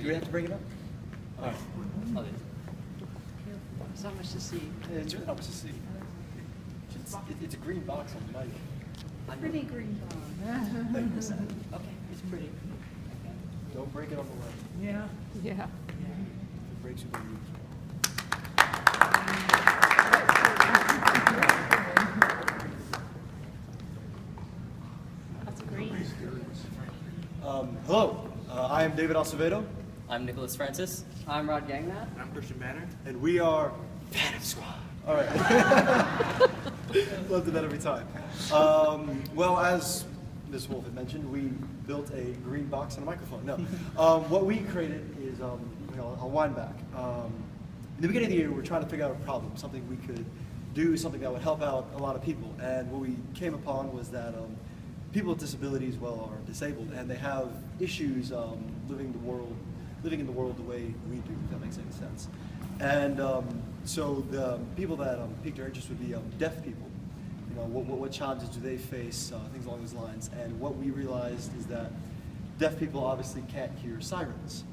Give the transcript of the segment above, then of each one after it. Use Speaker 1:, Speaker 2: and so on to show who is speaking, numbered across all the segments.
Speaker 1: Do we have to bring it up? All right.
Speaker 2: There's not much to see.
Speaker 1: It's really not much to see. It's a green box on the mic.
Speaker 3: Pretty green box.
Speaker 2: Okay, it's pretty.
Speaker 1: Don't break it on the way.
Speaker 3: Yeah. Yeah.
Speaker 1: If it breaks, you don't use it.
Speaker 3: That's great.
Speaker 1: Hello, I am David Acevedo.
Speaker 4: I'm Nicholas Francis.
Speaker 2: I'm Rod Gangnath.
Speaker 5: I'm Christian Banner.
Speaker 1: And we are PhantomSquad. All right. Love to that every time. Well, as Ms. Wolf had mentioned, we built a green box and a microphone. No. What we created is, I'll wind back. In the beginning of the year, we were trying to figure out a problem, something we could do, something that would help out a lot of people. And what we came upon was that people with disabilities, are disabled, and they have issues living in the world the way we do, if that makes any sense. And so the people that piqued our interest would be deaf people. What challenges do they face, things along those lines. And what we realized is that deaf people obviously can't hear sirens.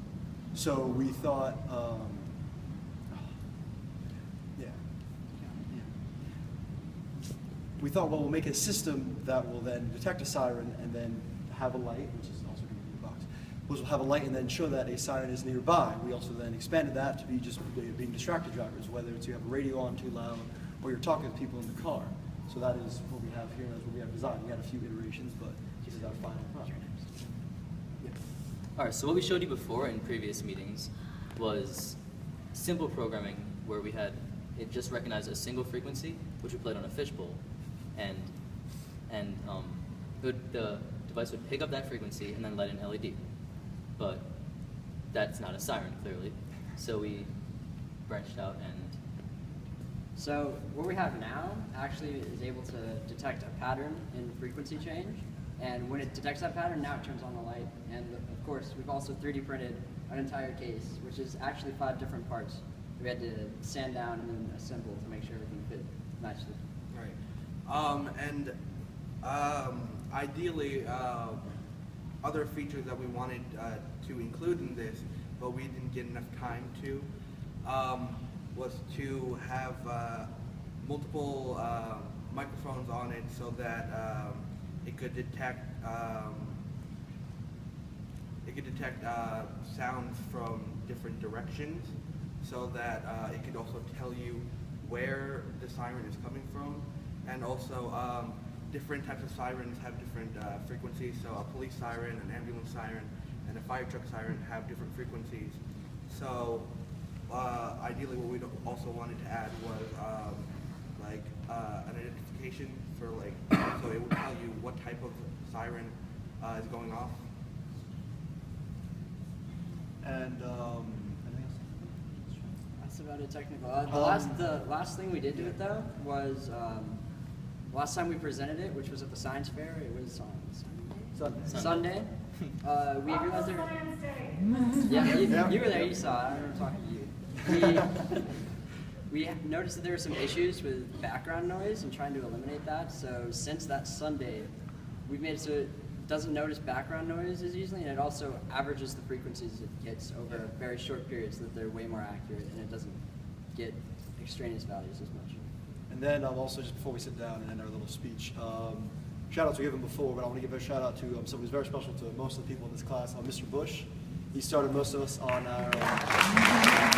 Speaker 1: So we thought, we thought, well, we'll make a system that will then detect a siren and then have a light, which is also going to be a box. We'll have a light and then show that a siren is nearby. We also then expanded that to be just being distracted drivers, whether it's you have a radio on too loud or you're talking to people in the car. So that is what we have here, that's what we have designed. We had a few iterations, but this is our final product. Yeah.
Speaker 4: All right, so what we showed you before in previous meetings was simple programming where we had it just recognized a single frequency, which we played on a fishbowl, and the device would pick up that frequency and then light an LED. But that's not a siren, clearly. So we branched out and...
Speaker 2: So what we have now actually is able to detect a pattern in frequency change. And when it detects that pattern, now it turns on the light. And of course, we've also 3D printed an entire case, which is actually 5 different parts. We had to sand down and then assemble to make sure everything fit match the...
Speaker 5: Right. Ideally, other features that we wanted to include in this, but we didn't get enough time to, was to have multiple microphones on it so that it could detect sounds from different directions, so that it could also tell you where the siren is coming from. And also different types of sirens have different frequencies. So a police siren, an ambulance siren, and a fire truck siren have different frequencies. So ideally what we also wanted to add was an identification for so it would tell you what type of siren is going off.
Speaker 1: And anything else?
Speaker 2: That's about it technical. The last thing we did to it though was last time we presented it, which was at the science fair. It was on Sunday. We realized there. Yeah, you were there. You saw it. I remember talking to you. We noticed that there were some issues with background noise and trying to eliminate that. So since that Sunday, we've made it so it doesn't notice background noise as easily, and it also averages the frequencies it gets over very short periods so that they're way more accurate, and it doesn't get extraneous values as much.
Speaker 1: And then also, just before we sit down and end our little speech, shout outs we given before, but I want to give a shout out to someone who's very special to most of the people in this class, Mr. Bush. He started most of us on our math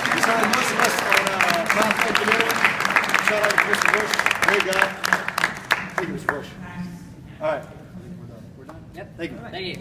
Speaker 1: engineering. Shout out to Mr. Bush, great guy. Thank you, Mr. Bush. All right, I think we're done.
Speaker 2: Yep.
Speaker 1: Thank you.
Speaker 2: Thank you.